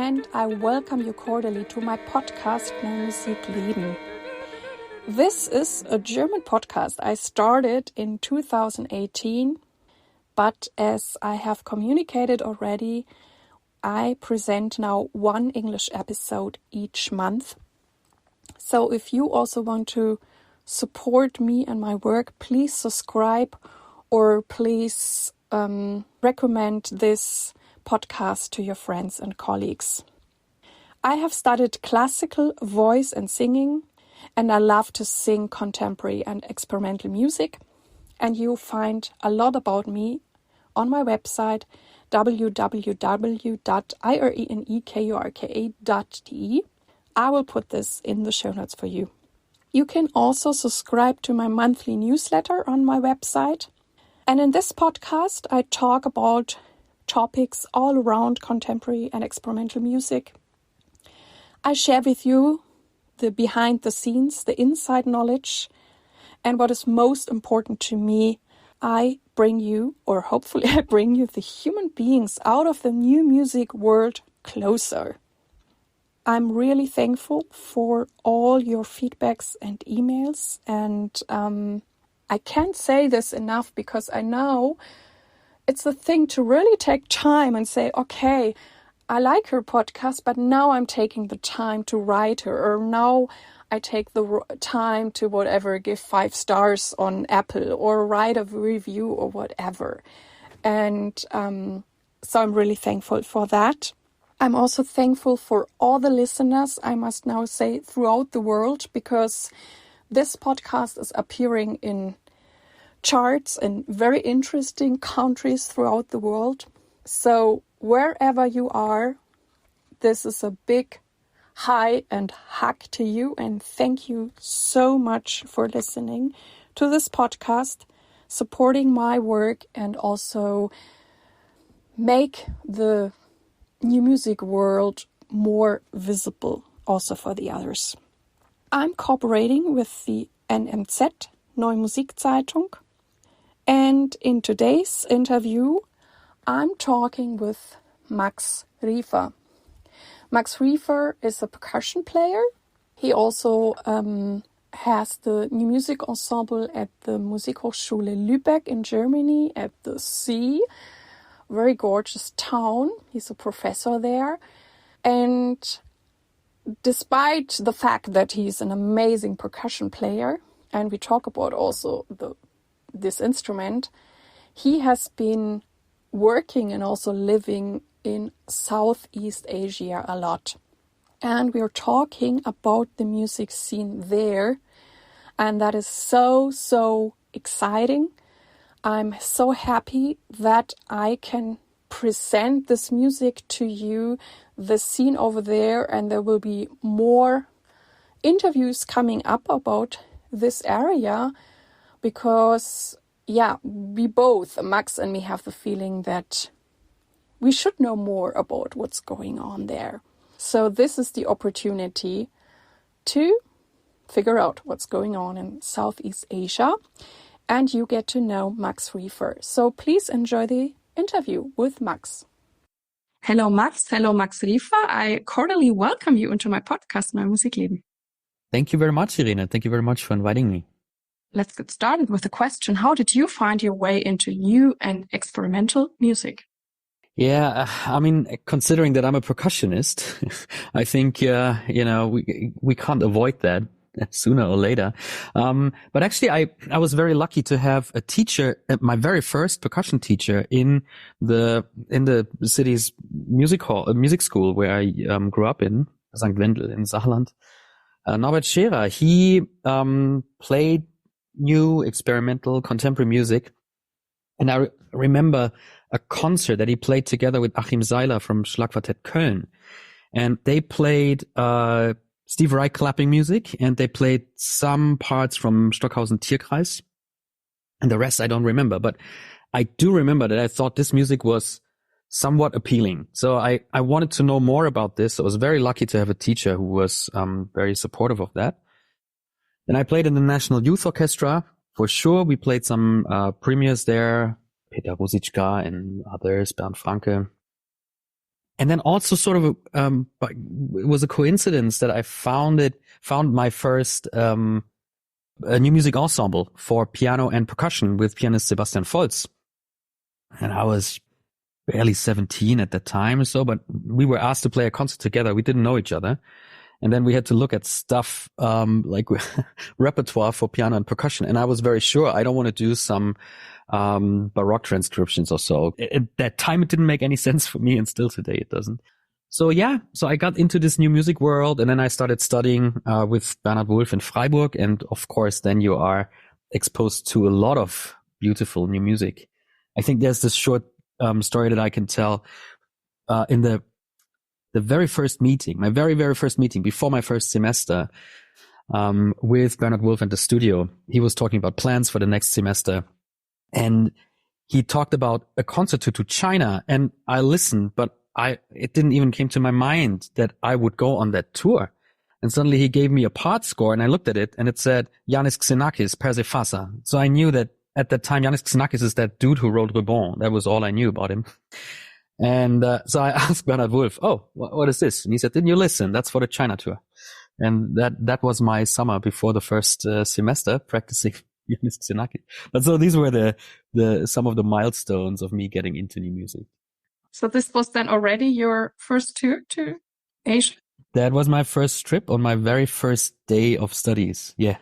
and I welcome you cordially to my podcast, Mein Musikleben. This is a German podcast I started in 2018, but as I have communicated already, I present now one English episode each month. So if you also want to support me and my work, please subscribe or please recommend this podcast to your friends and colleagues. I have studied classical voice and singing, and I love to sing contemporary and experimental music. And you'll find a lot about me on my website www.irenekurka.de. I will put this in the show notes for you. You can also subscribe to my monthly newsletter on my website. And in this podcast, I talk about topics all around contemporary and experimental music. I share with you the behind the scenes, the inside knowledge, and what is most important to me, I bring you, or hopefully I bring you, the human beings out of the new music world closer. I'm really thankful for all your feedbacks and emails, and I can't say this enough because I know it's a thing to really take time and say, okay, I like her podcast, but now I'm taking the time to write her, or now I take the time to whatever, give 5 stars on Apple or write a review or whatever. And so I'm really thankful for that. I'm also thankful for all the listeners, I must now say, throughout the world, because this podcast is appearing in charts in very interesting countries throughout the world. So wherever you are, this is a big hi and hug to you, and thank you so much for listening to this podcast, supporting my work, and also make the new music world more visible also for the others. I'm cooperating with the NMZ, Neue Musikzeitung, and in today's interview, I'm talking with Max Riefer. Max Riefer is a percussion player. He also has the new music ensemble at the Musikhochschule Lübeck in Germany at the sea. Very gorgeous town. He's a professor there. And despite the fact that he's an amazing percussion player, and we talk about also this instrument, he has been working and also living in Southeast Asia a lot. And we're talking about the music scene there. And that is so exciting. I'm so happy that I can present this music to you, the scene over there, and there will be more interviews coming up about this area because, we both, Max and me, have the feeling that we should know more about what's going on there. So this is the opportunity to figure out what's going on in Southeast Asia, and you get to know Max Riefer. So please enjoy the interview with Max. Hello, Max. Hello, Max Riefer. I cordially welcome you into my podcast, Mein Musikleben. Thank you very much, Irene. Thank you very much for inviting me. Let's get started with the question. How did you find your way into new and experimental music? Yeah, I mean, considering that I'm a percussionist, I think, we can't avoid that sooner or later. But actually, I was very lucky to have a teacher, my very first percussion teacher in the city's music school where I grew up in, St. Wendel in Saarland. Norbert Scherer, he played new experimental contemporary music. And I remember a concert that he played together with Achim Seiler from Schlagquartett Köln. And they played Steve Reich clapping music, and they played some parts from Stockhausen Tierkreis. And the rest I don't remember. But I do remember that I thought this music was somewhat appealing. So I wanted to know more about this. I was very lucky to have a teacher who was very supportive of that. And I played in the National Youth Orchestra. For sure, we played some premiers there, Peter Rosiczka and others, Bernd Franke. And then also sort of, it was a coincidence that I found my first, a new music ensemble for piano and percussion with pianist Sebastian Volz. And I was barely 17 at that time or so, but we were asked to play a concert together. We didn't know each other. And then we had to look at stuff, like repertoire for piano and percussion. And I was very sure I don't want to do some, Baroque transcriptions or so. At that time, it didn't make any sense for me, and still today it doesn't. So yeah, so I got into this new music world, and then I started studying, with Bernhard Wulff in Freiburg. And of course, then you are exposed to a lot of beautiful new music. I think there's this short, story that I can tell, in the very first meeting, my very, very first meeting before my first semester, with Bernhard Wulff at the studio. He was talking about plans for the next semester, and he talked about a concert to China, and I listened, but it didn't even came to my mind that I would go on that tour. And suddenly he gave me a part score, and I looked at it, and it said Yanis Xenakis, Persefasa. So I knew that at that time, Yanis Xenakis is that dude who wrote Rebond. That was all I knew about him. And so I asked Bernhard Wulff, "Oh, what is this?" And he said, "Didn't you listen? That's for the China tour." And that was my summer before the first semester, practicing Yanis Xenakis. But so these were the some of the milestones of me getting into new music. So this was then already your first tour to Asia? That was my first trip on my very first day of studies. Yeah.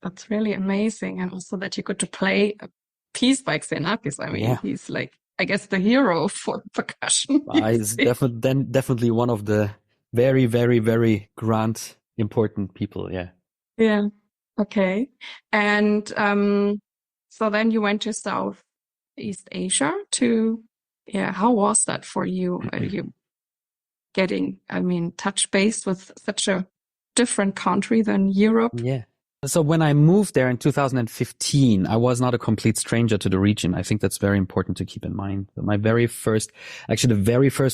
That's really amazing. And also that you got to play a piece by Xenakis. I mean, he's like, I guess, the hero for percussion. He's definitely one of the very, very, very grand, important people. Yeah. Yeah. Okay. And so then you went to Southeast Asia how was that for you? Are you getting, touch base with such a different country than Europe? Yeah. So when I moved there in 2015, I was not a complete stranger to the region. I think that's very important to keep in mind. The very first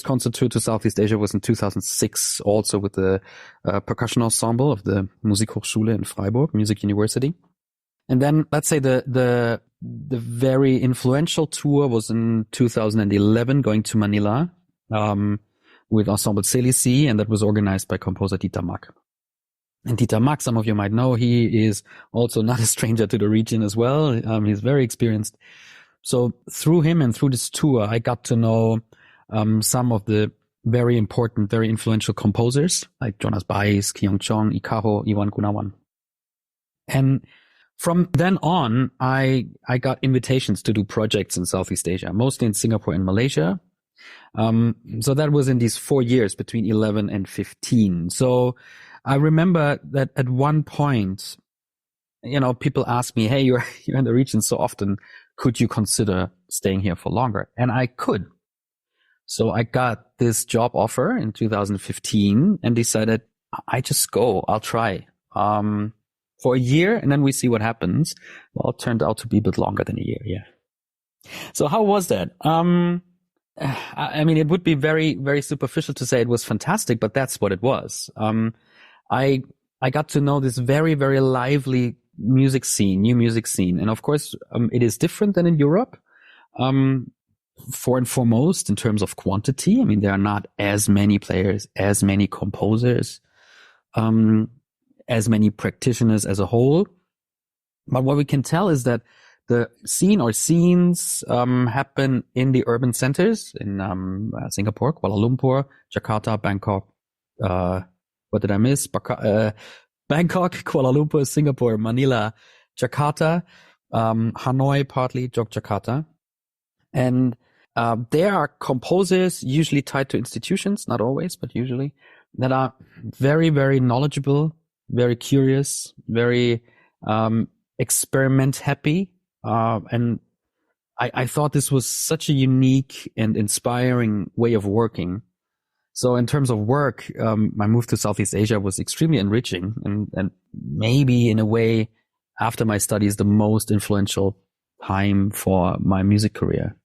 concert tour to Southeast Asia was in 2006, also with the percussion ensemble of the Musikhochschule in Freiburg, Music University. And then let's say the very influential tour was in 2011, going to Manila, with Ensemble Celici, and that was organized by composer Dieter Mack. And Dieter Mack, some of you might know, he is also not a stranger to the region as well. He's very experienced. So through him and through this tour, I got to know some of the very important, very influential composers like Jonas Baez, Kyung Chong, Ikaho, Iwan Gunawan. And from then on, I got invitations to do projects in Southeast Asia, mostly in Singapore and Malaysia. So that was in these 4 years between 11 and 15. So I remember that at one point, people asked me, "Hey, you're in the region so often. Could you consider staying here for longer?" And I could. So I got this job offer in 2015 and decided I just go. I'll try for a year, and then we see what happens. Well, it turned out to be a bit longer than a year. Yeah. So how was that? It would be very, very superficial to say it was fantastic, but that's what it was. I got to know this very, very lively music scene, new music scene. And of course, it is different than in Europe. For and foremost, in terms of quantity, there are not as many players, as many composers, as many practitioners as a whole. But what we can tell is that the scene or scenes happen in the urban centers in Singapore, Kuala Lumpur, Jakarta, Bangkok. What did I miss? Bangkok, Kuala Lumpur, Singapore, Manila, Jakarta, Hanoi, partly Yogyakarta. And there are composers usually tied to institutions, not always, but usually, that are very, very knowledgeable, very curious, very experiment happy. And I thought this was such a unique and inspiring way of working. So in terms of work, my move to Southeast Asia was extremely enriching and maybe in a way, after my studies, the most influential time for my music career.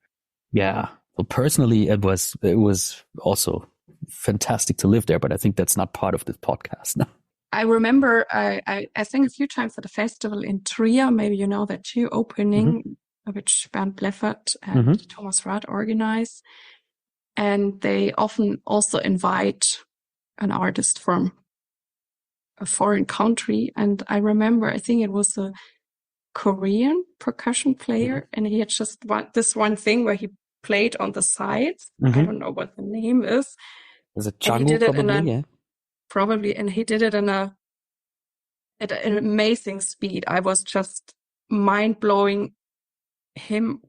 Yeah. Well, personally, it was also fantastic to live there, but I think that's not part of this podcast. No. I remember I sang a few times at a festival in Trier. Maybe you know that too, opening, which Bernd Bleffert and Thomas Rath organized. And they often also invite an artist from a foreign country. And I remember, I think it was a Korean percussion player, and he had just this one thing where he played on the sides. I don't know what the name is. Is it And he Django did it probably? probably, and he did it at an amazing speed. I was just mind blowing him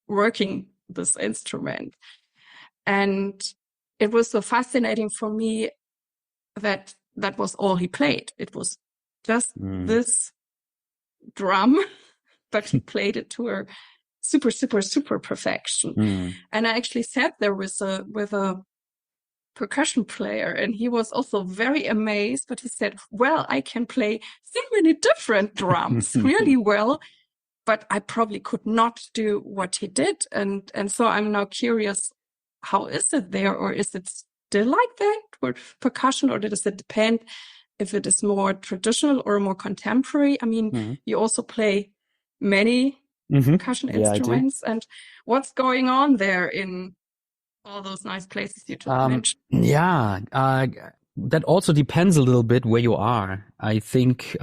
working this instrument. And it was so fascinating for me that was all he played. It was just this drum, but he played it to a super, super, super perfection. And I actually sat there with a percussion player, and he was also very amazed, but he said, well, I can play so many different drums really well, but I probably could not do what he did. And so I'm now curious, how is it there? Or is it still like that with percussion, or does it depend if it is more traditional or more contemporary? I mean, you also play many percussion instruments, and what's going on there in all those nice places you just mentioned? Yeah, that also depends a little bit where you are. I think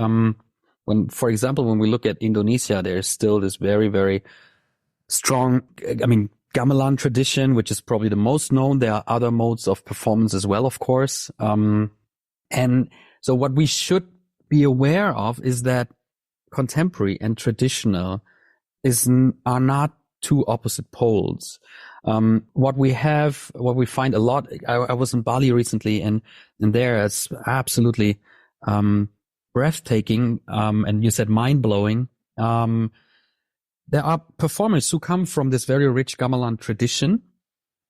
for example, when we look at Indonesia, there's still this very, very strong, gamelan tradition, which is probably the most known. There are other modes of performance as well, of course. And so what we should be aware of is that contemporary and traditional are not two opposite poles. What we find a lot, I was in Bali recently, and there it's absolutely breathtaking, and you said mind-blowing. There are performers who come from this very rich gamelan tradition,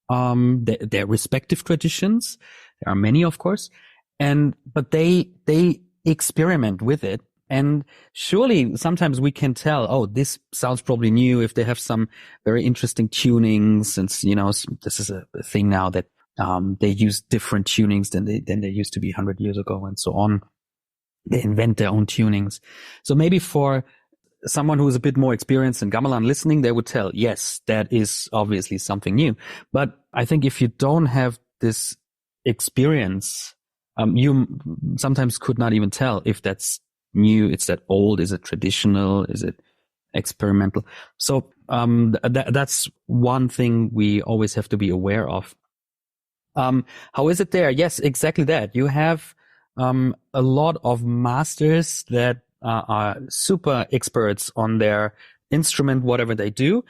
their respective traditions. There are many, of course, but they experiment with it. And surely sometimes we can tell, oh, this sounds probably new if they have some very interesting tunings, since, this is a thing now that they use different tunings than they used to be 100 years ago and so on. They invent their own tunings. So maybe for someone who is a bit more experienced in gamelan listening, they would tell, yes, that is obviously something new. But I think if you don't have this experience, you sometimes could not even tell if that's new, it's that old, is it traditional, is it experimental? So that's one thing we always have to be aware of. How is it there? Yes, exactly that. You have a lot of masters that are super experts on their instrument, whatever they do.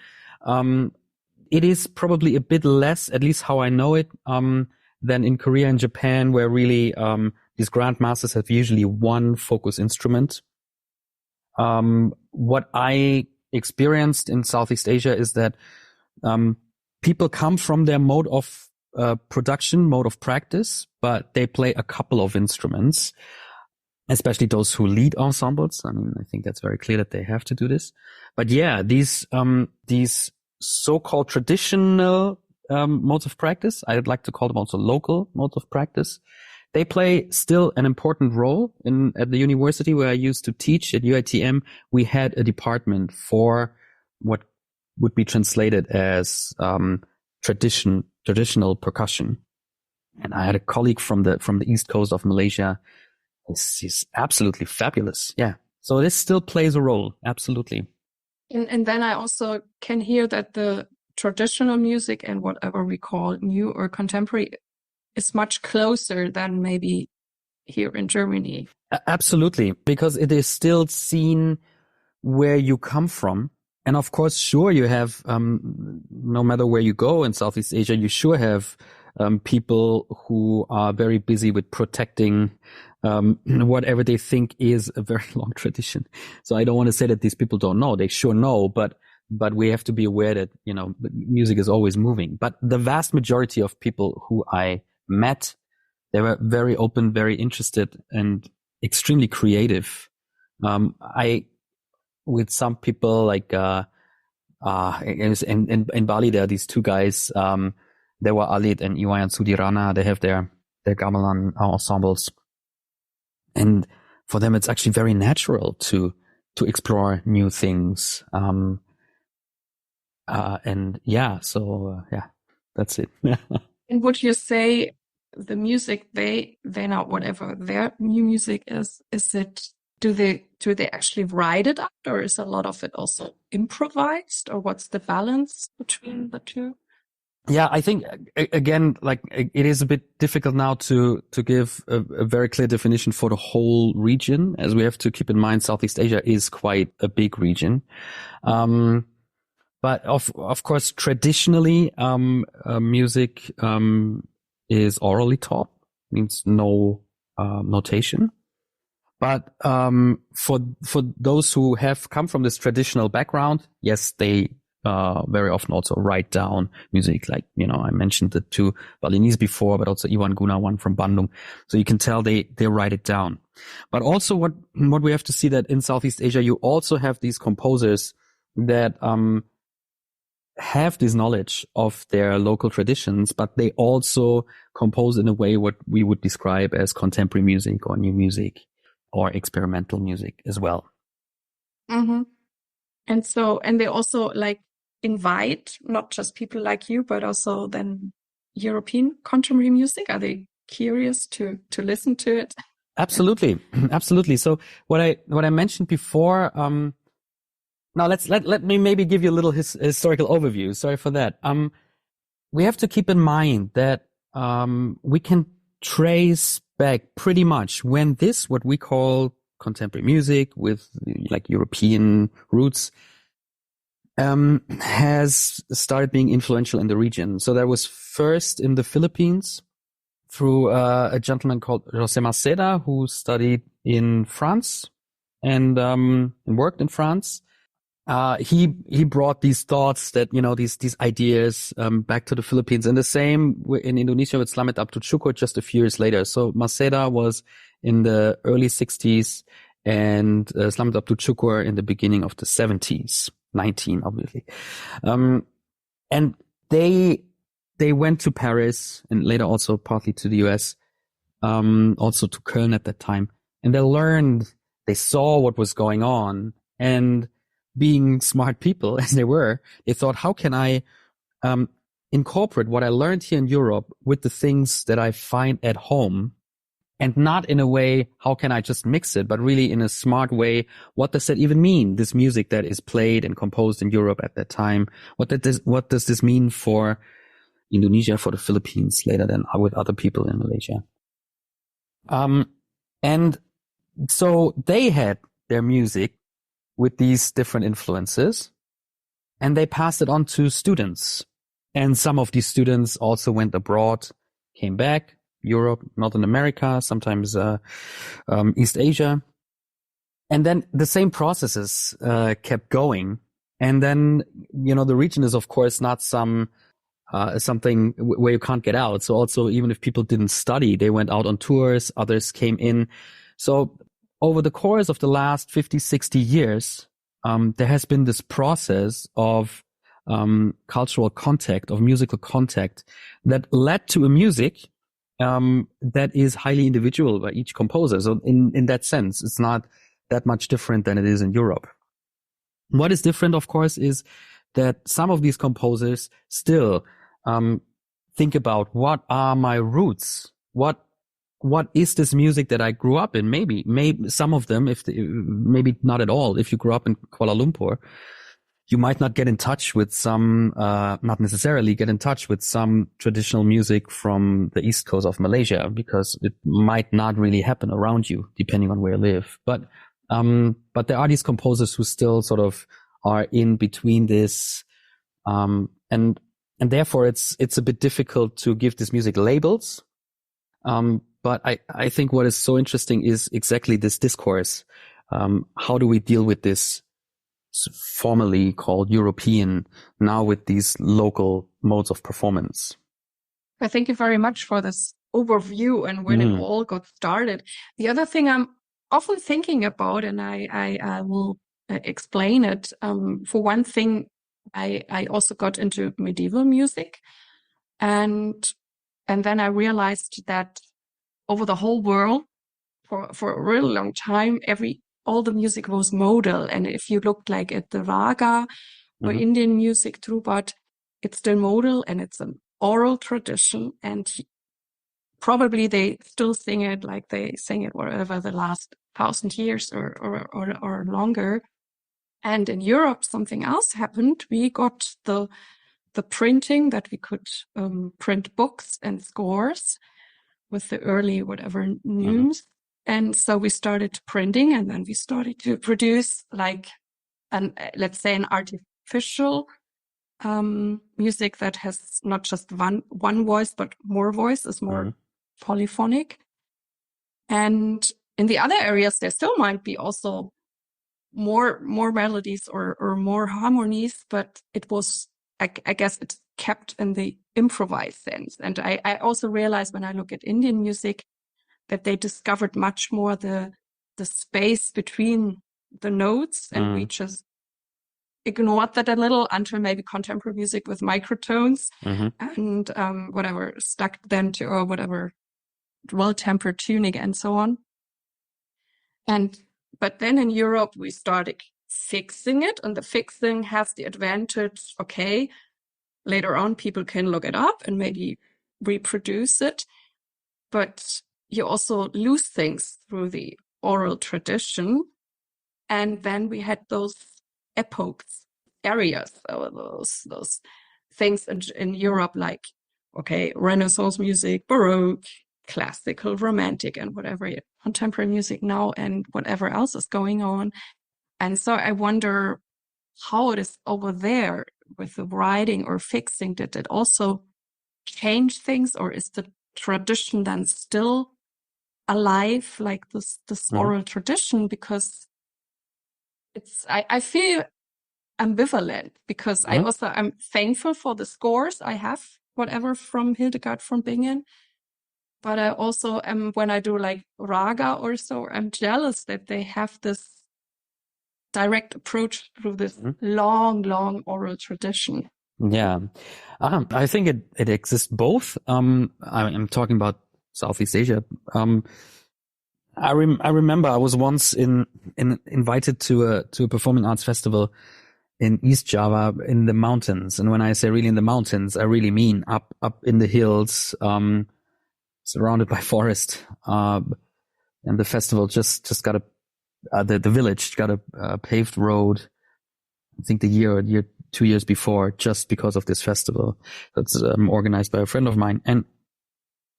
It is probably a bit less, at least how I know it, than in Korea and Japan, where really these grandmasters have usually one focus instrument. What I experienced in Southeast Asia is that people come from their mode of production, mode of practice, but they play a couple of instruments, especially those who lead ensembles. I think that's very clear that they have to do this. But yeah, these so-called traditional modes of practice, I'd like to call them also local modes of practice, they play still an important role at the university where I used to teach at UITM. We had a department for what would be translated as traditional percussion. And I had a colleague from the east coast of Malaysia. He's absolutely fabulous. Yeah. So this still plays a role. Absolutely. And then I also can hear that the traditional music and whatever we call new or contemporary is much closer than maybe here in Germany. Absolutely, because it is still seen where you come from. And of course, sure, you have, no matter where you go in Southeast Asia, you sure have people who are very busy with protecting whatever they think is a very long tradition. So I don't want to say that these people don't know. They sure know, but we have to be aware that, music is always moving. But the vast majority of people who I met, they were very open, very interested, and extremely creative. With some people like, in Bali, there are these two guys, they were Alit and Iwayan Sudirana. They have their gamelan ensembles. And for them, it's actually very natural to explore new things. And yeah, so, yeah. That's it. And would you say the music they now, whatever their new music is it, do they actually write it up, or is a lot of it also improvised, or what's the balance between the two? Yeah, I think again, like it is a bit difficult now to give a very clear definition for the whole region, as we have to keep in mind Southeast Asia is quite a big region. But of course, traditionally, music is orally taught, means no notation. But for those who have come from this traditional background, yes, they very often also write down music. Like, I mentioned the two Balinese before, but also Iwan Guna, one from Bandung. So you can tell they write it down. But also what we have to see that in Southeast Asia, you also have these composers that have this knowledge of their local traditions, but they also compose in a way what we would describe as contemporary music or new music or experimental music as well. Mm-hmm. And they also like invite not just people like you, but also then European contemporary music. Are they curious to listen to it? Absolutely. Absolutely. So what I mentioned before, now let me maybe give you a little historical overview. Sorry for that. We have to keep in mind that, we can trace back pretty much when what we call contemporary music with like European roots, has started being influential in the region. So that was first in the Philippines through a gentleman called José Maceda, who studied in France and worked in France. He brought these thoughts that, these ideas, back to the Philippines, and the same in Indonesia with Slamet Abdul Syukur just a few years later. So Maceda was in the early 60s and Slamet Abdul Syukur in the beginning of the 70s, 19, obviously. And they went to Paris and later also partly to the US, also to Köln at that time. And they saw what was going on, and being smart people as they were, they thought, how can I incorporate what I learned here in Europe with the things that I find at home, and not in a way, how can I just mix it, but really in a smart way. What does that even mean? This music that is played and composed in Europe at that time. What does this mean for Indonesia, for the Philippines later, than with other people in Malaysia? And so they had their music with these different influences, and they passed it on to students. And some of these students also went abroad, came back, Europe, North America, sometimes East Asia. And then the same processes kept going. And then, the region is, of course, not something where you can't get out. So also, even if people didn't study, they went out on tours, others came in. So over the course of the last 50, 60 years, there has been this process of cultural contact, of musical contact, that led to a music that is highly individual by each composer. So in that sense, it's not that much different than it is in Europe. What is different, of course, is that some of these composers still think about, what are my roots? What is this music that I grew up in? Maybe some of them, maybe not at all. If you grew up in Kuala Lumpur, you might not get in touch with not necessarily get in touch with some traditional music from the east coast of Malaysia, because it might not really happen around you, depending on where you live. But there are these composers who still sort of are in between this, and therefore it's a bit difficult to give this music labels. But I think what is so interesting is exactly this discourse. How do we deal with this formerly called European, now with these local modes of performance? I thank you very much for this overview and when it all got started. The other thing I'm often thinking about, and I will explain it. For one thing, I also got into medieval music, and then I realized that over the whole world, for a really long time, all the music was modal. And if you looked like at the raga or Indian music, Trubat, it's still modal, and it's an oral tradition, and probably they still sing it like they sing it whatever the last 1,000 years or longer. And in Europe, something else happened. We got the printing that we could print books and scores with the early whatever neumes. And so we started printing, and then we started to produce like let's say an artificial music that has not just one voice, but more voices, more polyphonic. And in the other areas, there still might be also more melodies or more harmonies, but it was, I guess it's kept in the improvised sense. And I also realized when I look at Indian music that they discovered much more the space between the notes, and we just ignored that a little until maybe contemporary music with microtones and whatever stuck then to or whatever well-tempered tuning and so on. But then in Europe we started fixing it, and the fixing has the advantage, okay, later on people can look it up and maybe reproduce it, but you also lose things through the oral tradition. And then we had those epochs, areas, those things in Europe, like, okay, Renaissance music, Baroque, classical, romantic, and whatever, contemporary music now, and whatever else is going on. And so I wonder how it is over there with the writing or fixing. Did it also change things, or is the tradition then still alive, like this oral tradition? Because I feel ambivalent, because I'm thankful for the scores I have, whatever, from Hildegard von Bingen. But I also am, when I do like raga or so, I'm jealous that they have this direct approach through this long oral tradition. Yeah. I think it exists both. I'm talking about Southeast Asia. I remember I was once invited to a performing arts festival in East Java in the mountains. And when I say really in the mountains, I really mean up in the hills, surrounded by forest. And the festival just got the village got a paved road. I think 2 years before, just because of this festival that's organized by a friend of mine. And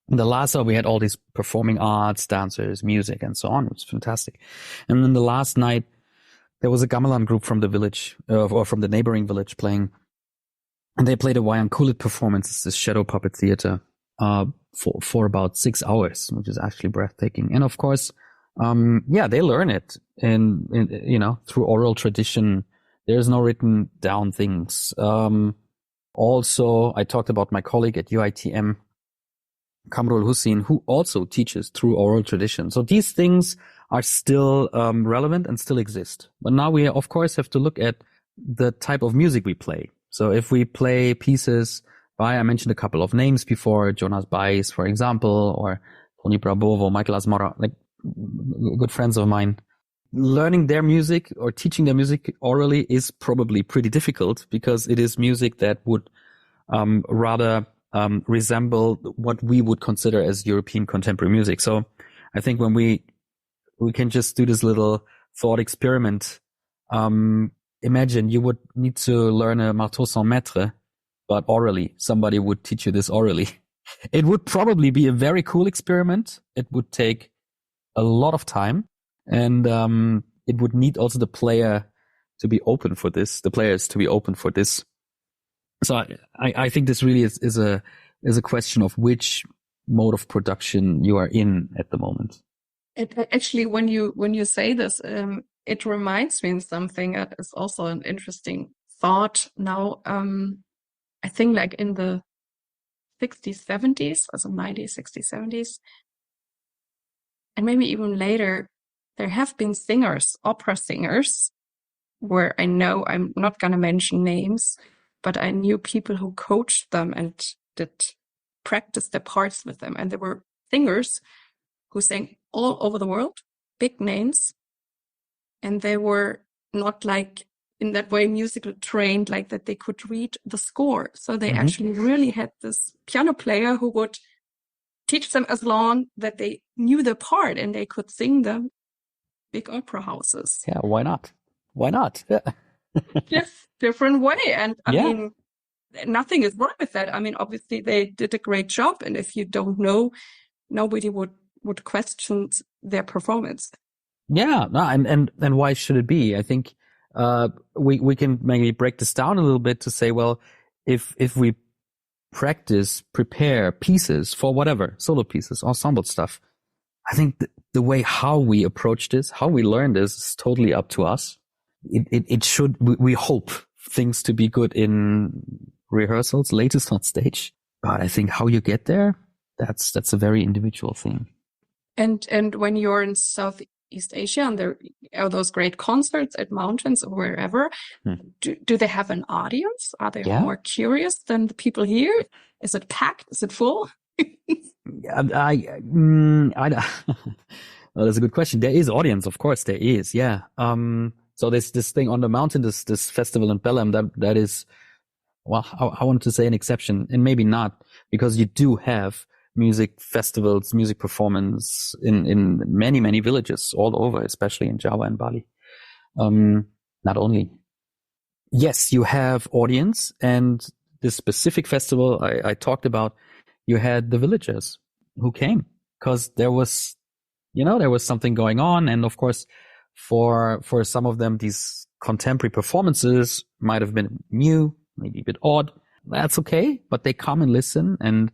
in the Lhasa, we had all these performing arts, dancers, music, and so on. It was fantastic. And then the last night, there was a gamelan group from the village, or from the neighboring village, playing. And they played a wayang kulit performance, it's this shadow puppet theater, for about 6 hours, which is actually breathtaking. And of course, they learn it in through oral tradition. There's no written down things. Also, I talked about my colleague at UITM, Kamrul Hussein, who also teaches through oral tradition. So these things are still relevant and still exist. But now we, of course, have to look at the type of music we play. So if we play pieces by, I mentioned a couple of names before, Jonas Baez, for example, or Tony Brabovo, Michael Asmara, like good friends of mine, learning their music or teaching their music orally is probably pretty difficult, because it is music that would rather resemble what we would consider as European contemporary music. So I think when we can just do this little thought experiment, imagine you would need to learn a marteau sans maître, but orally. Somebody would teach you this orally. It would probably be a very cool experiment. It would take a lot of time, and it would need also the players to be open for this. So I think this really is a question of which mode of production you are in at the moment. Actually, when you say this, it reminds me of something that is also an interesting thought. Now, I think like in the 60s, 70s, also 90s, 60s, 70s, and maybe even later, there have been singers, opera singers, where I know, I'm not going to mention names, but I knew people who coached them and did practice their parts with them. And there were singers who sang all over the world, big names. And they were not like in that way musical trained, like that they could read the score. So they actually really had this piano player who would teach them as long that they knew the part and they could sing the big opera houses. Yeah, why not? Why not? Yeah. Different way. And I Yeah. mean, nothing is wrong with that. I mean, obviously they did a great job. And if you don't know, nobody would question their performance. Yeah, no, and why should it be? I think we can maybe break this down a little bit to say, well, if we prepare pieces for whatever, solo pieces, ensemble stuff, I think the way how we approach this, how we learn this is totally up to us. It should, we hope things to be good in rehearsals, latest on stage. But I think how you get there, that's a very individual thing. And when you're in Southeast Asia and there are those great concerts at mountains or wherever, do they have an audience? Are they more curious than the people here? Is it packed? Is it full? Well, that's a good question. There is audience, of course, there is. Yeah. So there's this thing on the mountain, this festival in Pelham that is, well, I wanted to say an exception, and maybe not, because you do have music festivals, music performance in many villages all over, especially in Java and Bali. Not only. Yes, you have audience, and this specific festival I talked about, you had the villagers who came because there was something going on. And of course, for some of them, these contemporary performances might have been new, maybe a bit odd. That's okay, but they come and listen. And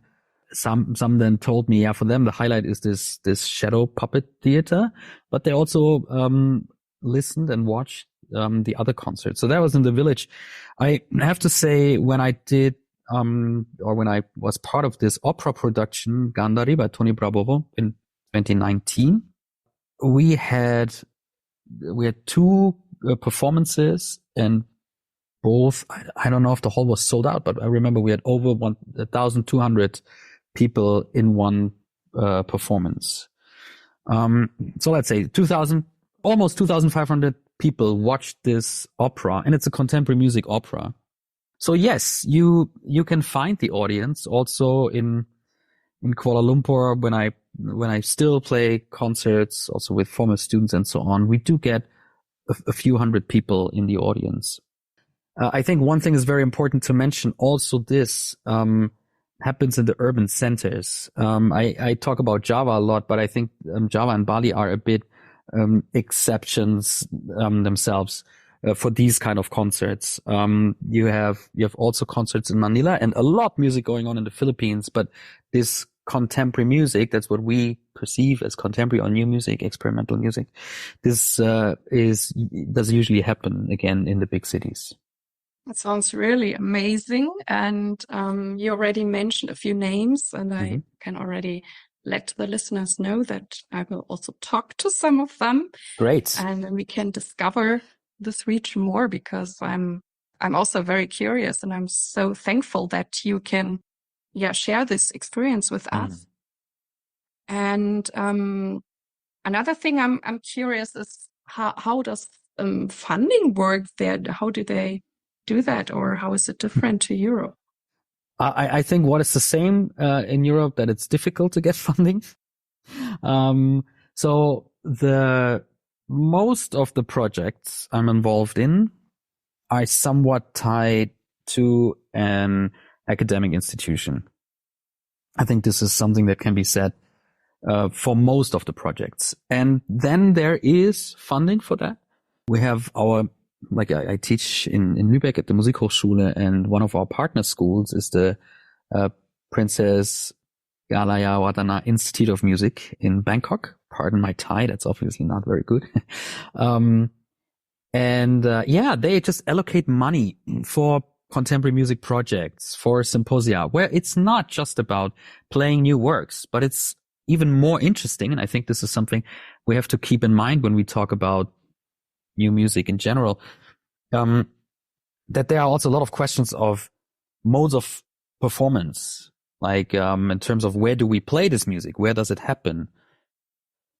some then told me, yeah, for them, the highlight is this shadow puppet theater, but they also, listened and watched, the other concerts. So that was in the village. I have to say, when I did, or when I was part of this opera production, Gandhari by Tony Bravovo in 2019, we had two performances, and both, I don't know if the hall was sold out, but I remember we had over 1,200 people in one performance. So let's say almost 2,500 people watched this opera, and it's a contemporary music opera. So yes, you can find the audience also in Kuala Lumpur when I still play concerts, also with former students and so on. We do get a few hundred people in the audience. I think one thing is very important to mention. Also, this happens in the urban centers. I talk about Java a lot, but I think Java and Bali are a bit exceptions themselves for these kind of concerts. You have also concerts in Manila, and a lot of music going on in the Philippines, but this contemporary music, that's what we perceive as contemporary or new music, experimental music, this does usually happen again in the big cities. That sounds really amazing. And you already mentioned a few names, and I can already let the listeners know that I will also talk to some of them. Great. And then we can discover this region more, because I'm also very curious, and I'm so thankful that you can share this experience with us. And another thing I'm curious is how does funding work there? How do they do that, or how is it different to Europe? I think what is the same in Europe, that it's difficult to get funding. So the most of the projects I'm involved in are somewhat tied to an academic institution. I think this is something that can be said for most of the projects. And then there is funding for that. We have I teach in Lübeck at the Musikhochschule, and one of our partner schools is the Princess Galaya Wadana Institute of Music in Bangkok. Pardon my Thai, that's obviously not very good. They just allocate money for contemporary music projects, for symposia, where it's not just about playing new works, but it's even more interesting. And I think this is something we have to keep in mind when we talk about new music in general, that there are also a lot of questions of modes of performance, like in terms of where do we play this music, where does it happen,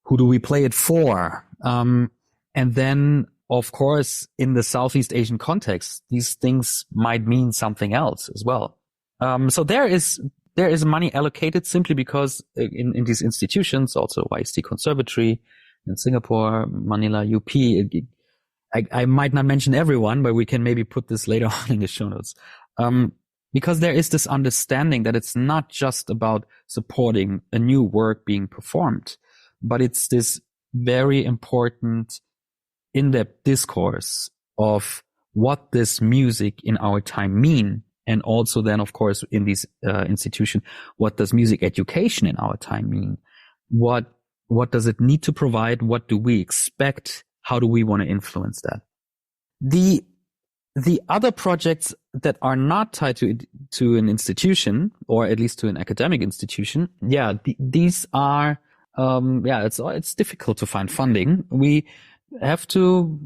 who do we play it for, and then of course, in the Southeast Asian context, these things might mean something else as well. So there is money allocated simply because in these institutions, also YST Conservatory in Singapore, Manila, UP, I might not mention everyone, but we can maybe put this later on in the show notes. Because there is this understanding that it's not just about supporting a new work being performed, but it's this very important in-depth discourse of what does music in our time mean, and also then, of course, in this institution, what does music education in our time mean? What does it need to provide? What do we expect? How do we want to influence that? The other projects that are not tied to an institution, or at least to an academic institution, these are it's difficult to find funding. We have to,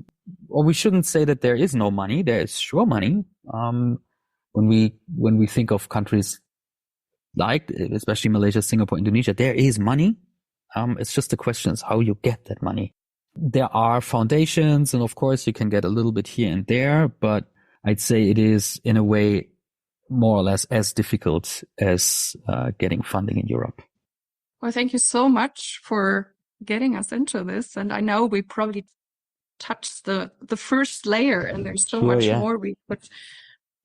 or we shouldn't say that there is no money. There is sure money. When we think of countries like, especially Malaysia, Singapore, Indonesia, there is money. It's just the question is how you get that money. There are foundations, and of course you can get a little bit here and there, but I'd say it is in a way more or less as difficult as getting funding in Europe. Well, thank you so much for getting us into this. And I know we probably touched the first layer, and there's so much more we could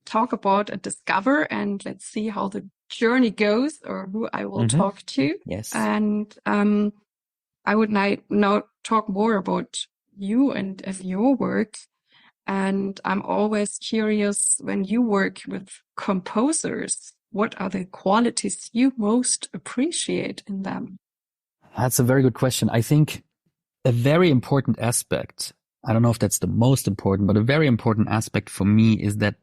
talk about and discover, and let's see how the journey goes, or who I will talk to. Yes. And I would now talk more about you and your work. And I'm always curious, when you work with composers, what are the qualities you most appreciate in them? That's a very good question. I think a very important aspect, I don't know if that's the most important, but a very important aspect for me is that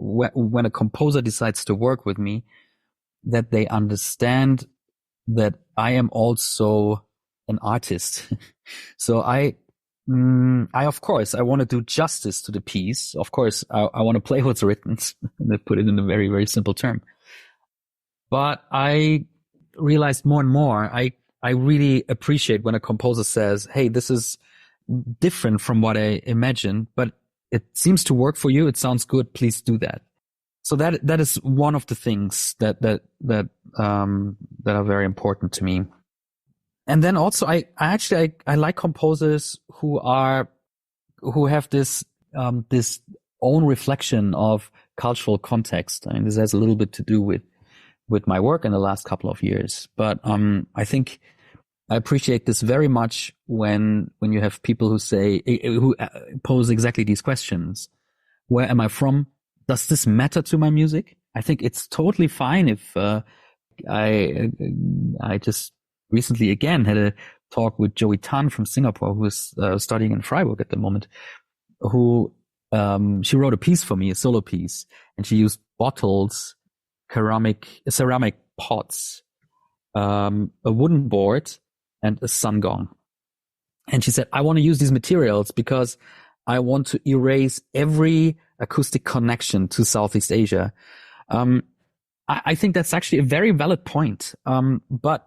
when a composer decides to work with me, that they understand that I am also an artist. So I of course, I want to do justice to the piece. Of course, I want to play what's written and put it in a very, very simple term. But I realized more and more, I really appreciate when a composer says, hey, this is different from what I imagined, but it seems to work for you. It sounds good. Please do that. So that is one of the things that are very important to me. And then also, I like composers who have this own reflection of cultural context. I mean, this has a little bit to do with my work in the last couple of years. But I think I appreciate this very much when you have people who pose exactly these questions. Where am I from? Does this matter to my music? I think it's totally fine if I just recently again had a talk with Joey Tan from Singapore, who is studying in Freiburg at the moment, who she wrote a piece for me, a solo piece, and she used bottles, ceramic pots, a wooden board, and a sun gong. And she said, I want to use these materials because I want to erase every acoustic connection to Southeast Asia. I think that's actually a very valid point. But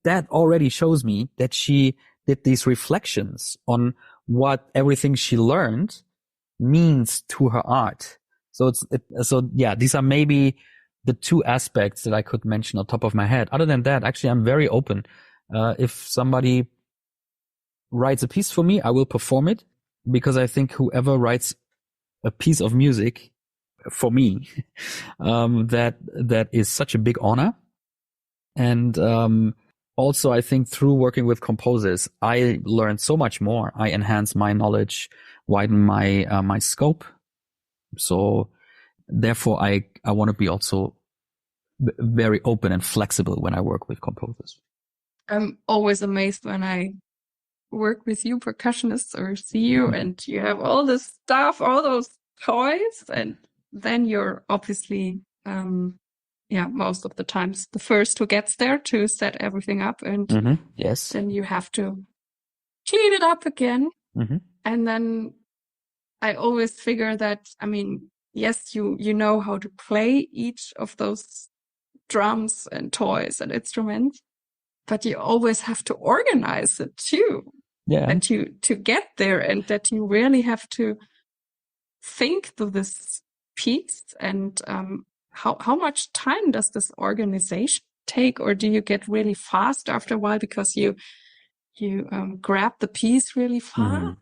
that already shows me that she did these reflections on what everything she learned means to her art. So these are maybe the two aspects that I could mention on top of my head. Other than that, actually, I'm very open. If somebody writes a piece for me, I will perform it, because I think whoever writes a piece of music for me, that is such a big honor. And also, I think through working with composers, I learned so much more. I enhance my knowledge, widen my scope. So therefore, I want to be also very open and flexible when I work with composers. I'm always amazed when I work with you percussionists or see you and you have all this stuff, all those toys, and then you're obviously most of the times the first who gets there to set everything up, and yes, then you have to clean it up again. And then I always figure that, I mean, yes, you know how to play each of those drums and toys and instruments, but you always have to organize it too. Yeah. that to get there, and that you really have to think to this piece. And how much time does this organization take, or do you get really fast after a while because you grab the piece really fast?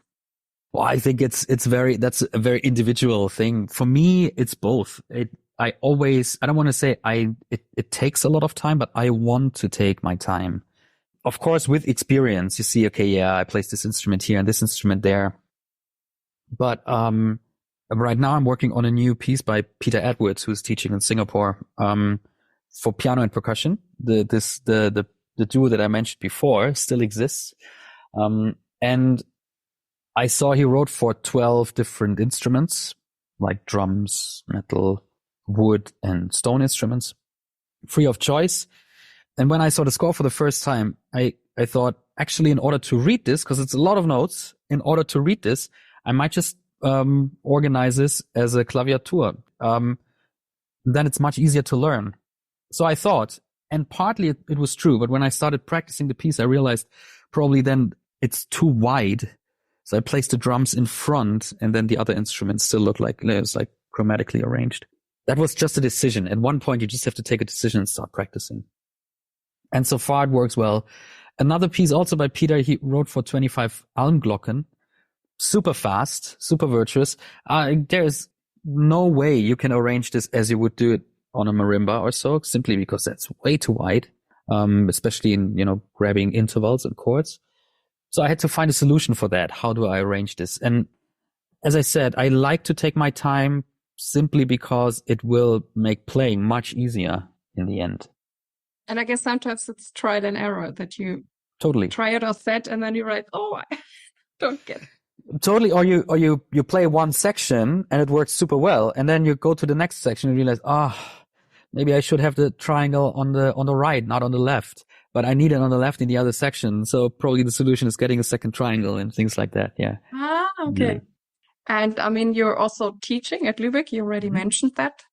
Well, I think that's a very individual thing. For me, it's both. I don't want to say it takes a lot of time, but I want to take my time. Of course, with experience, you see, okay, yeah, I placed this instrument here and this instrument there. But, right now I'm working on a new piece by Peter Edwards, who's teaching in Singapore, for piano and percussion. The duo that I mentioned before still exists. And I saw he wrote for 12 different instruments, like drums, metal, wood, and stone instruments, free of choice. And when I saw the score for the first time, I thought, actually, in order to read this, because it's a lot of notes, in order to read this, I might just organize this as a claviature. Then it's much easier to learn. So I thought, and partly it was true, but when I started practicing the piece, I realized probably then it's too wide. So I placed the drums in front, and then the other instruments still look like it's like chromatically arranged. That was just a decision. At one point, you just have to take a decision and start practicing. And so far, it works well. Another piece also by Peter, he wrote for 25 Almglocken. Super fast, super virtuous. There's no way you can arrange this as you would do it on a marimba or so, simply because that's way too wide, especially in, grabbing intervals and chords. So I had to find a solution for that. How do I arrange this? And as I said, I like to take my time simply because it will make playing much easier in the end. And I guess sometimes it's trial and error that you totally try it or set, and then you write, oh, I don't get it. Totally. Or you play one section and it works super well. And then you go to the next section and realize, maybe I should have the triangle on the right, not on the left. But I need it on the left in the other section. So probably the solution is getting a second triangle and things like that. Yeah. Okay. Yeah. And I mean, you're also teaching at Lübeck. You already mentioned that,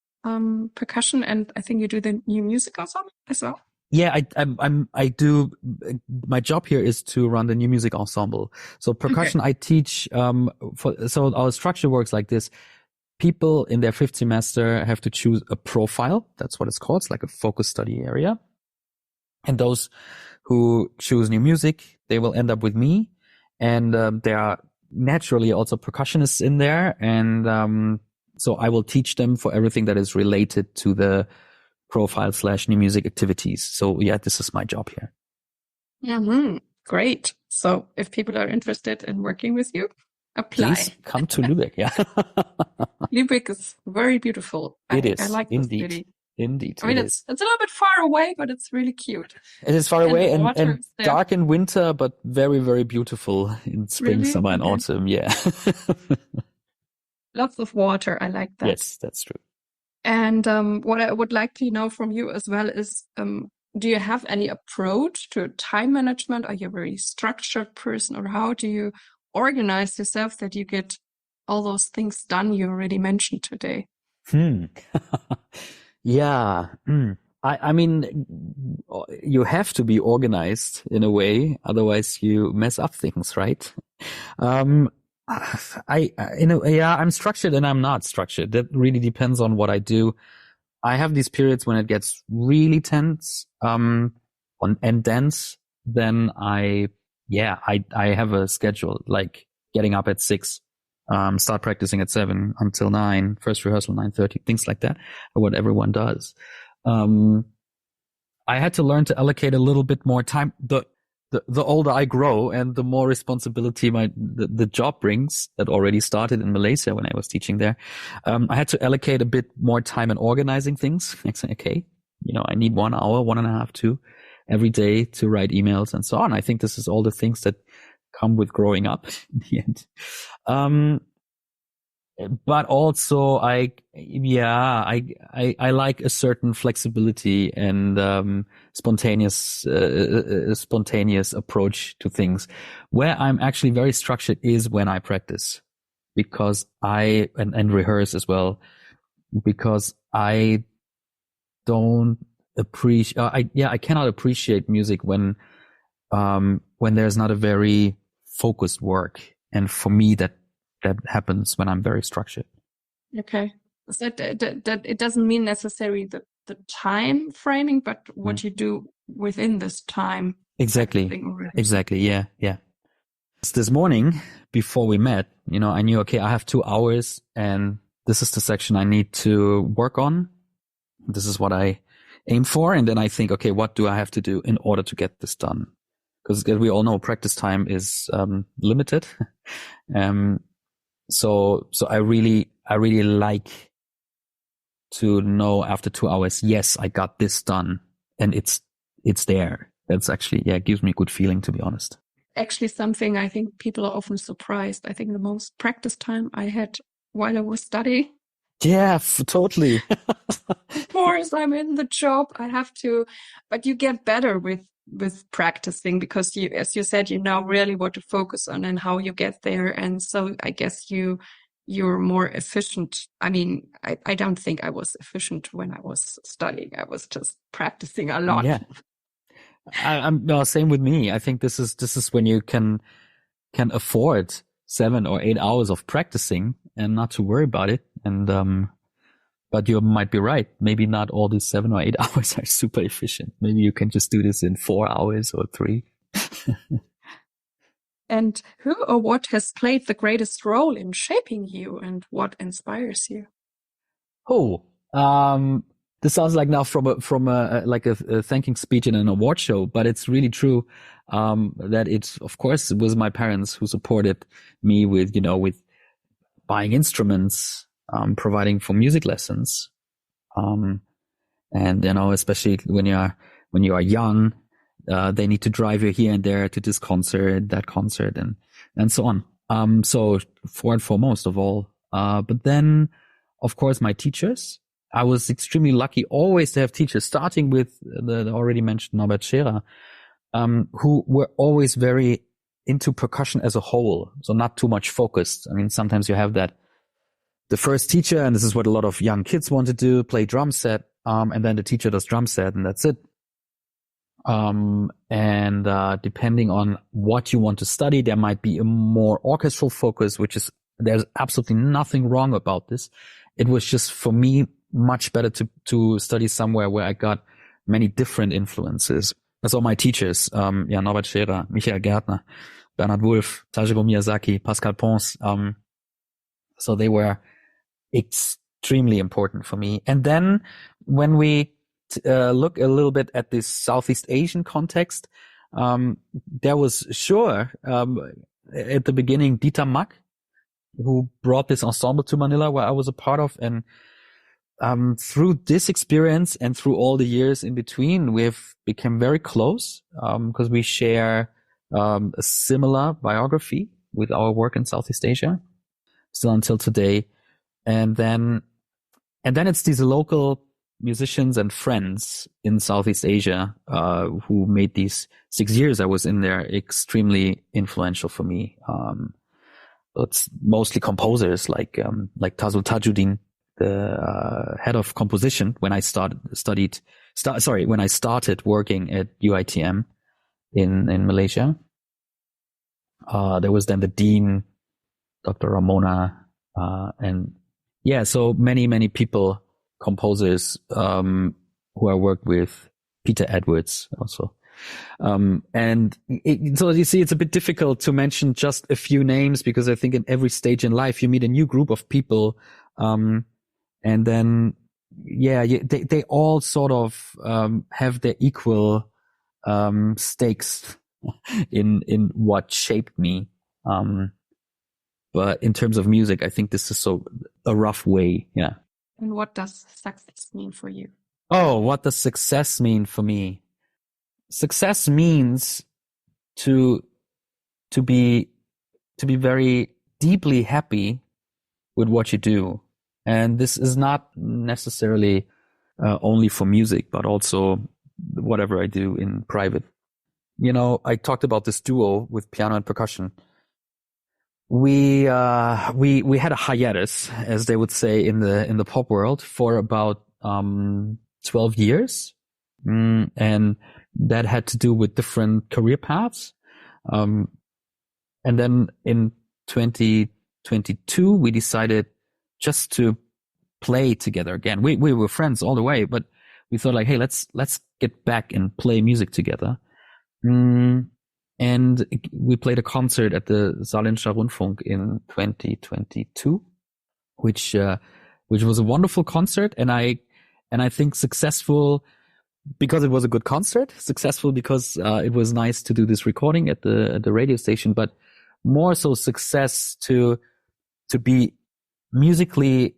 percussion, and I think you do the new music ensemble as well. Yeah, I do. My job here is to run the new music ensemble. So percussion, okay. I teach, so our structure works like this. People in their 5th semester have to choose a profile. That's what it's called. It's like a focus study area. And those who choose new music, they will end up with me. And, there are naturally also percussionists in there. And, so I will teach them for everything that is related to the profile / new music activities. So yeah, this is my job here. Great. So if people are interested in working with you, apply. Please come to Lübeck. Yeah. Lübeck is very beautiful. It is. I like Indeed. the city. Indeed. I mean, it's a little bit far away, but it's really cute. It is far away and dark in winter, but very, very beautiful in spring, really? summer, and autumn. Yeah. Lots of water. I like that. Yes, that's true. And what I would like to know from you as well is, do you have any approach to time management? Are you a very structured person, or how do you organize yourself that you get all those things done you already mentioned today? Yeah. I mean, you have to be organized in a way, otherwise you mess up things, right? I'm structured and I'm not structured. That really depends on what I do. I have these periods when it gets really tense, and dense. Then I have a schedule, like getting up at 6, start practicing at 7 until 9, first rehearsal 9:30, things like that, what everyone does. I had to learn to allocate a little bit more time. The older I grow and the more responsibility the job brings, that already started in Malaysia when I was teaching there. I had to allocate a bit more time in organizing things. Okay, I need 1 hour, 1.5, 2 every day to write emails and so on. I think this is all the things that come with growing up in the end. But also I like a certain flexibility and spontaneous approach to things. Where I'm actually very structured is when I practice, because and rehearse as well, because I don't appreciate I cannot appreciate music when there's not a very focused work. And for me, that happens when I'm very structured. Okay. So that it doesn't mean necessarily the time framing, but what you do within this time. Exactly. Exactly. Yeah. Yeah. This morning, before we met, I knew, okay, I have 2 hours and this is the section I need to work on. This is what I aim for. And then I think, okay, what do I have to do in order to get this done? Because we all know practice time is limited. So I really like to know after 2 hours, yes, I got this done and it's there. That's actually, it gives me a good feeling, to be honest. Actually, something I think people are often surprised. I think the most practice time I had while I was studying. Yeah, totally. Of course, I'm in the job. I have to, but you get better with practicing because you, as you said, you know really what to focus on and how you get there. And so I guess you're more efficient. I mean, I don't think I was efficient when I was studying. I was just practicing a lot. Yeah. I'm same with me. I think this is when you can afford 7 or 8 hours of practicing and not to worry about it. And but you might be right. Maybe not all these 7 or 8 hours are super efficient. Maybe you can just do this in 4 hours or 3. And who or what has played the greatest role in shaping you, and what inspires you? This sounds like now from a thanking speech in an award show, but it's really true. That it's, of course, it was my parents who supported me with buying instruments, providing for music lessons. And especially when you are young, they need to drive you here and there to this concert, that concert, and so on. So for and foremost of all, but then, of course, my teachers. I was extremely lucky always to have teachers, starting with the already mentioned Norbert Scherer, who were always very into percussion as a whole. So not too much focused. I mean, sometimes you have that, the first teacher, and this is what a lot of young kids want to do, play drum set, and then the teacher does drum set and that's it. And depending on what you want to study, there might be a more orchestral focus, there's absolutely nothing wrong about this. It was just, for me, much better to study somewhere where I got many different influences. That's all my teachers, Norbert Scherer, Michael Gärtner, Bernhard Wulff, Tajiro Miyazaki, Pascal Pons. So they were extremely important for me. And then when we look a little bit at this Southeast Asian context, there was at the beginning, Dieter Mack, who brought this ensemble to Manila where I was a part of. And through this experience and through all the years in between, we've become very close, because we share a similar biography with our work in Southeast Asia, still until today. And then it's these local musicians and friends in Southeast Asia, who made these 6 years I was in there extremely influential for me. It's mostly composers like Tazul Tajuddin, the head of composition when I started working at UITM in Malaysia. There was then the dean, Dr. Ramona, and so many people, composers, who I worked with, Peter Edwards also. So you see, it's a bit difficult to mention just a few names, because I think in every stage in life you meet a new group of people, and then they all sort of have their equal stakes in what shaped me. But in terms of music, I think this is a rough way. Yeah. And what does success mean for you? Oh, what does success mean for me? Success means to be very deeply happy with what you do. And this is not necessarily only for music, but also whatever I do in private. I talked about this duo with piano and percussion. We had a hiatus, as they would say in the pop world, for about 12 years. And that had to do with different career paths. And And then in 2022, we decided just to play together again. We were friends all the way, but we thought like, hey, let's get back and play music together. And we played a concert at the Saarländischer Rundfunk in 2022, which was a wonderful concert. And I think successful because it was a good concert, successful because it was nice to do this recording at the radio station, but more so success to be musically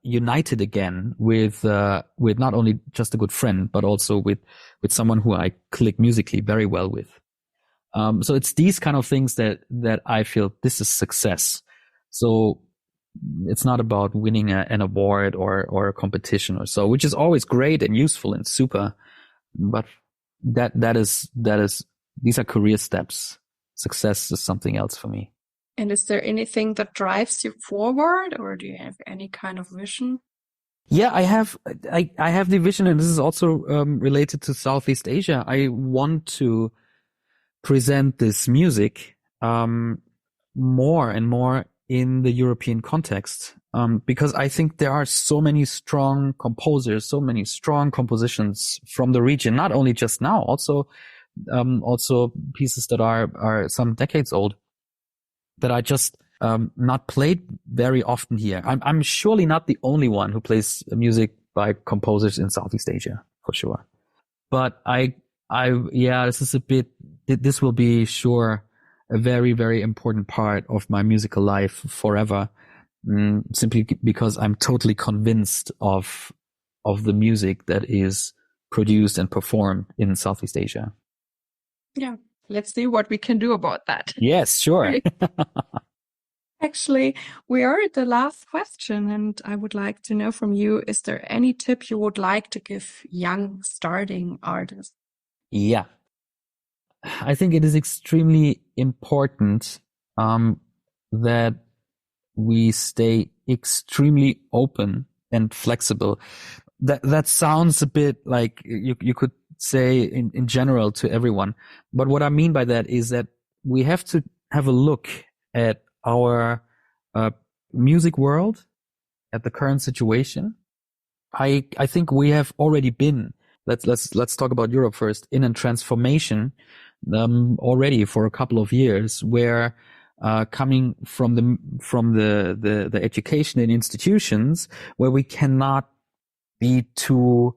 united again with not only just a good friend, but also with someone who I click musically very well with. So it's these kind of things that I feel this is success. So it's not about winning an award or a competition or so, which is always great and useful and super. But that is these are career steps. Success is something else for me. And is there anything that drives you forward, or do you have any kind of vision? Yeah, I have the vision, and this is also related to Southeast Asia. I want to present this music more and more in the European context, because I think there are so many strong composers, so many strong compositions from the region, not only just now, also pieces that are some decades old, that I just not played very often here. I'm surely not the only one who plays music by composers in Southeast Asia, for sure. But this will be sure a very, very important part of my musical life forever, simply because I'm totally convinced of the music that is produced and performed in Southeast Asia. Yeah, let's see what we can do about that. Yes, sure. Actually, we are at the last question, and I would like to know from you, is there any tip you would like to give young starting artists? Yeah. I think it is extremely important that we stay extremely open and flexible. That sounds a bit like you could say in general to everyone. But what I mean by that is that we have to have a look at our music world, at the current situation. I think we have already been, let's talk about Europe first, in a transformation already for a couple of years, where coming from the education and institutions, where we cannot be too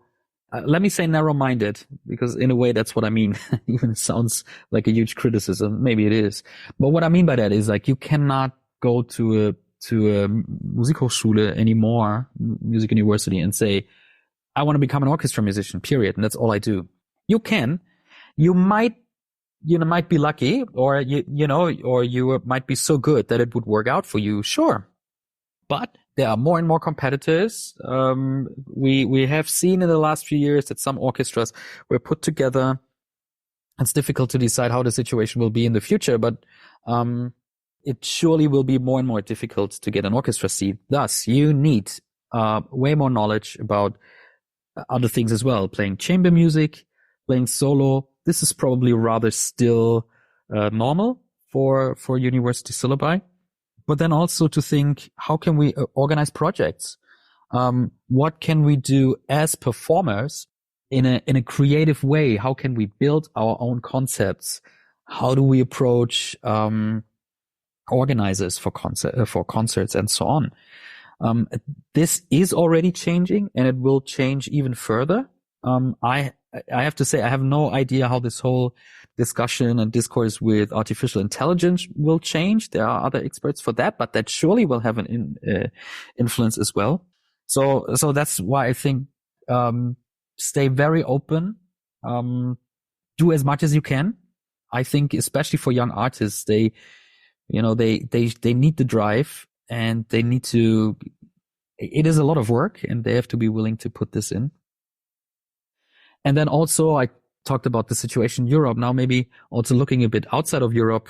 let me say narrow-minded, because in a way that's what I mean. Even it sounds like a huge criticism. Maybe it is. But what I mean by that is like you cannot go to a Musikhochschule anymore, music university, and say, I want to become an orchestra musician, period. And that's all I do. You can. You might be lucky, or you might be so good that it would work out for you. Sure. But there are more and more competitors. We have seen in the last few years that some orchestras were put together. It's difficult to decide how the situation will be in the future, but it surely will be more and more difficult to get an orchestra seat. Thus, you need way more knowledge about other things as well. Playing chamber music, playing solo. This is probably rather still normal for university syllabi. But then also to think, how can we organize projects? What can we do as performers in a creative way? How can we build our own concepts? How do we approach organizers for concerts and so on? This is already changing, and it will change even further. I have to say, I have no idea how this whole discussion and discourse with artificial intelligence will change. There are other experts for that, but that surely will have an influence as well. So that's why I think stay very open, do as much as you can. I think especially for young artists, they need the drive, and they need to. It is a lot of work, and they have to be willing to put this in. And then also, I talked about the situation in Europe. Now maybe also looking a bit outside of Europe,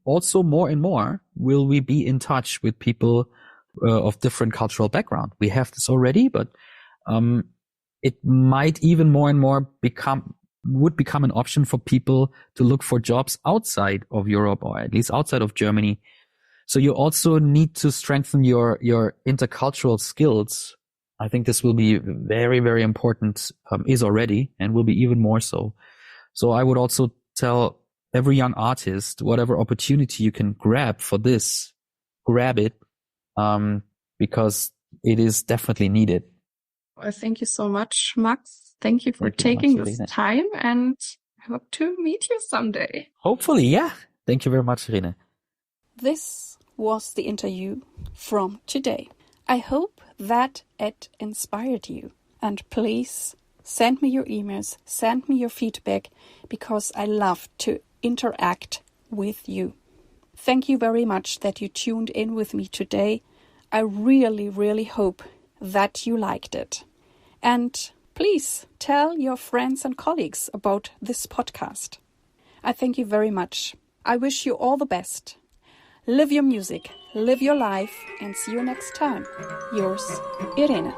also more and more will we be in touch with people of different cultural background. We have this already, but it might even more and more become would become an option for people to look for jobs outside of Europe, or at least outside of Germany. So you also need to strengthen your intercultural skills. I think this will be very, very important, is already, and will be even more so. So I would also tell every young artist, whatever opportunity you can grab for this, grab it, because it is definitely needed. Well, thank you so much, Max. Thank you for Thank you taking much, this Rene. time, and I hope to meet you someday. Hopefully, yeah. Thank you very much, Rene. This was the interview from today. I hope that it inspired you. And please send me your emails, send me your feedback, because I love to interact with you. Thank you very much that you tuned in with me today. I really, really hope that you liked it. And please tell your friends and colleagues about this podcast. I thank you very much. I wish you all the best. Live your music, live your life, and see you next time. Yours, Irene.